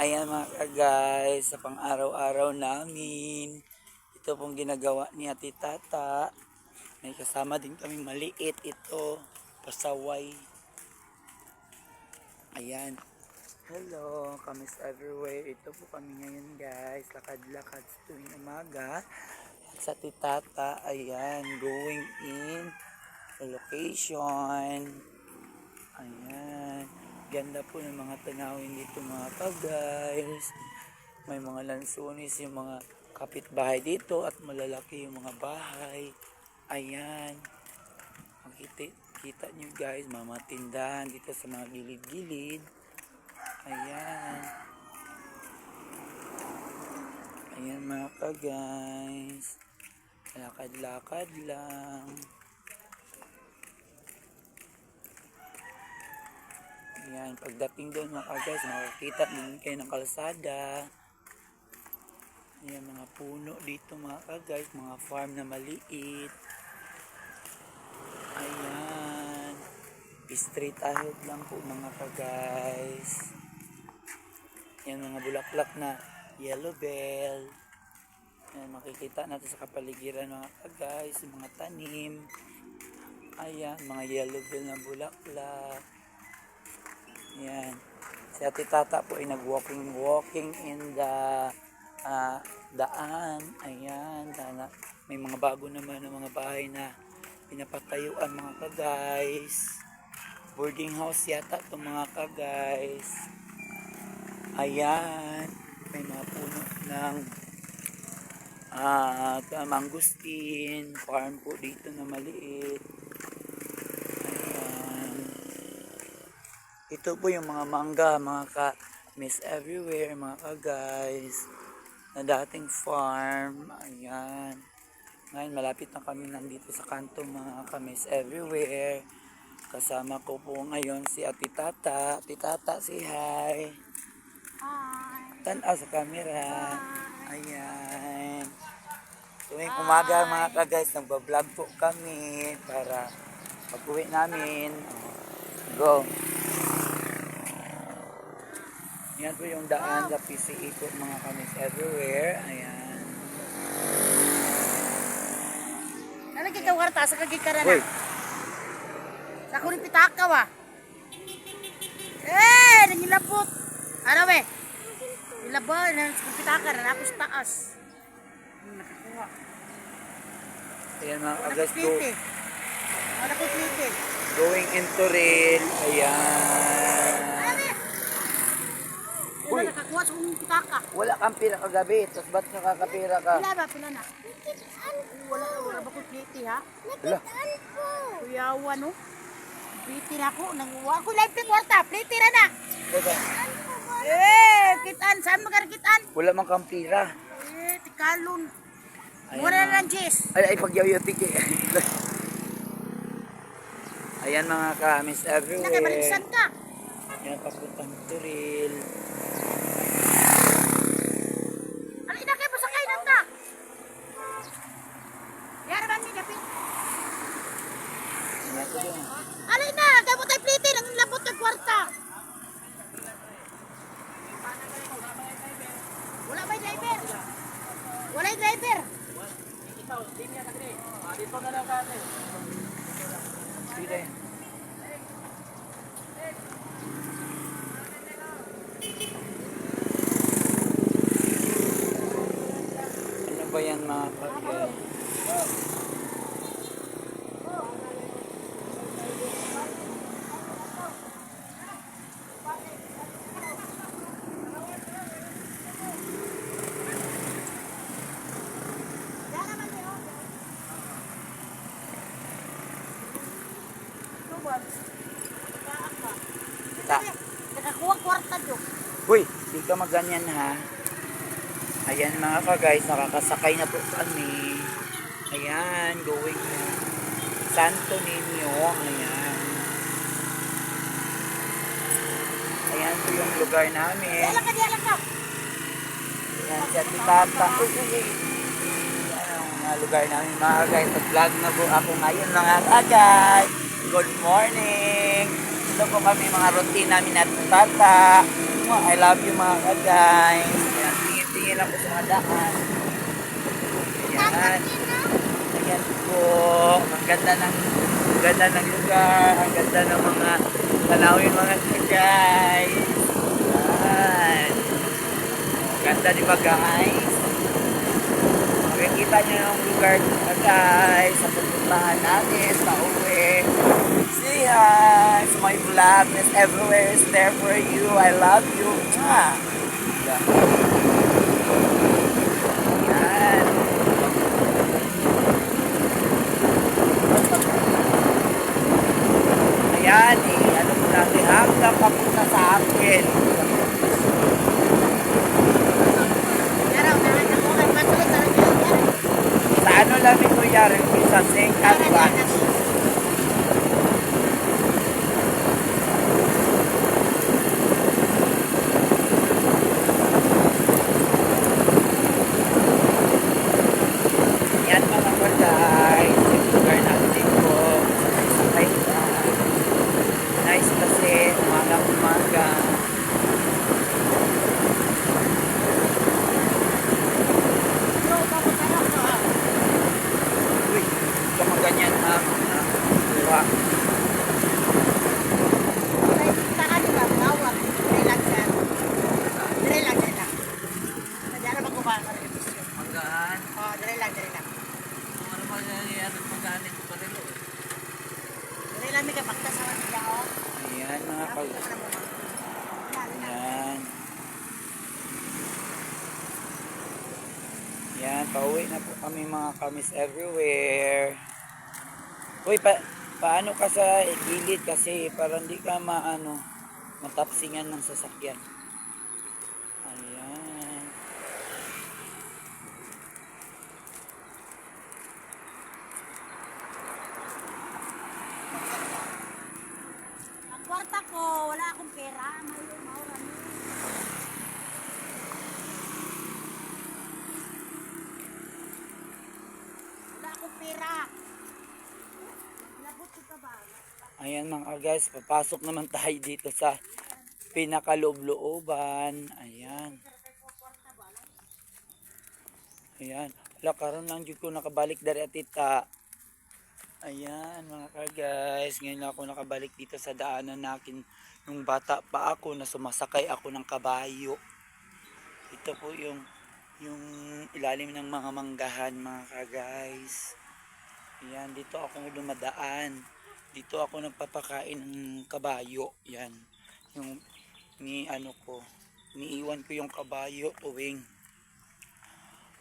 Ayan mga guys, sa pang-araw-araw namin, ito pong ginagawa ni Ate Tata. May kasama din kami maliit ito, pasaway. Ayan. Hello, kamis everywhere. Ito po kami ngayon guys, lakad-lakad sa tuwing umaga. At sa Ate Tata, ayan, going in sa location. Ayan. Ganda po ng mga tanawin dito mga guys. May mga lansunis yung mga kapitbahay dito at malalaki yung mga bahay. Ayan. Makita nyo guys, mga tindahan dito sa mga gilid-gilid. Ayan. Ayan mga guys. Lakad-lakad lang. Ayan, pagdating doon mga guys, makakita din kayo ng kalsada. Ayan, mga puno dito mga guys, mga farm na maliit. Ayan, straight ahead lang po mga guys. Ayan, mga bulaklak na yellow bell. Ayan, makikita natin sa kapaligiran mga guys, mga tanim. Ayan, mga yellow bell na bulaklak. Yan. Si Ate Tata po ay nag-walking in the daan. Ayan. May mga bago naman ng mga bahay na pinapatayuan mga ka-guys. Boarding house yata itong mga ka-guys. Ayan. May mga puno ng mangustin. Farm po dito na maliit. Ito po yung mga mangga, mga ka-miss everywhere, mga ka-guys, na dating farm. Ayan. Ngayon, malapit na kami nandito sa kanto, mga ka-miss everywhere. Kasama ko po ngayon si Ate Tata. Ate Tata, say hi. Hi. Tanaw sa camera. Ayan. Tuwing umaga, mga ka-guys, nagbablog po kami para pag-uwi namin. Go. Yan po yung daan sa PCE po mga kamis everywhere. Ayan. Nalagay ka warta sa kagikara na. Uy! Sa kuning pitaka wa. Nangilabot. Ano be? Nilabot na sa pitaka na ako sa taas. Nakakuha. Ayan mga kagas po. Wala ko plite. Going into rail. Ayan. Wala nakakuha sa kuning pitaka. Wala kang pira kagabi. Tapos ba't nakakapira ka? Pila ba? Pila na? Wala ba ko plite ha? Wala. Kuyawa no? Plite na ako. Nanguha ko lang plite warta. Plite na na. Diba? Kitaan. Saan magkarakitaan? Wala mang kang pira. Tikalon. Ayan, Mura mga- na lang, Jess. Ay, pagyaw-yaw-tig eh. Ayan mga kamis everywhere. Nakibalisan ka. Ayan, papuntang to rail. Ano inakay mo sa kainan ka? Yara ba niya kapit? Ayan po yun. Alay na, kaya mo tayo plite ng labot ng kwarta. Wala ba yung driver? Wala yung driver. Sige. Ano ba yan mga kapatid? Yara ba niyo? Ta. Nakakuha kwarta doon. Uy, di ka maganyan ha. Ayan mga ka-guys, nakakasakay na po kami. Ayan, going Santo Niño. Ayan. Ayan po yung lugar namin. Yala ka. Ayan, si Ate Tata. Ayan ang lugar namin mga ka-guys. Nag-vlog na po ako ngayon mga ka-guys. Good morning. Ito po kami mga routine namin at Tata. I love you mga ka-guys. Ayan, tingin-tingin lang po sa mga daan. Ayan. Ayan po. Ang ganda ng lugar. Ang ganda ng mga tanawin mga ka-guys. Ayan. Ganda di ba guys? Makikita nyo yung lugar mga guys. Sa pupuntahan natin sa uwi. Say hi! So my vlogness everywhere is there for you. I love you. Mwah! Yan. Ayan eh. Ano po natin? Hanggang papunta sa akin. Sa ano lang ito yari? Sa St. Advance. Yan mga guys, yung lugar natin po sa Paita. Nice kasi, umaga. Uy, kama ganyan ha, mga buwa. Magaan. Ano ba yan? Magaan ito pa rin. Ayan mga guys. Ayan. Yan, pauwi na po kami mga kamis everywhere. Uy, paano ka sa gilid kasi para hindi ka matapsingan ng sasakyan. Ayan. Ang kwarta ko, wala akong pera. Maura mo. Wala akong pera. Labot ko ka ba? Ayan mga guys, papasok naman tayo dito sa pinakaloob-looban. Ayan. Ayan. Wala, karon lang dito ko nakabalik dari atita. Ayan mga guys, ngayon lang ako nakabalik dito sa daanan nakin. Nung bata pa ako na sumasakay ako ng kabayo. Ito po yung ilalim ng mga manggahan mga guys. Ayan, dito ako dumadaan. Dito ako nagpapakain ng kabayo. Yan. Yung niiwan ko yung kabayo tuwing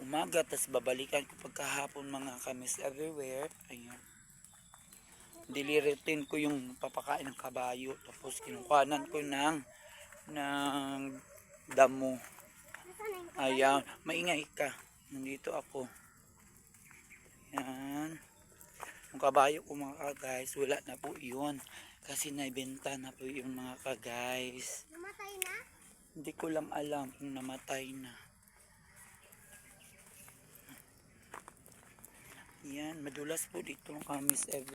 umaga, tas babalikan ko pagkahapon mga kamis everywhere. Ayan. Diliritin ko yung papakain ng kabayo. Tapos kinukuhanan ko ng damo. Ayan. Maingay ka. Nandito ako. Ayan. Yung kabayo ko mga guys, wala na po yun. Kasi naibenta na po yung mga guys. Namatay na? Hindi ko lang alam kung namatay na. Yan, madulas po dito ang kamis every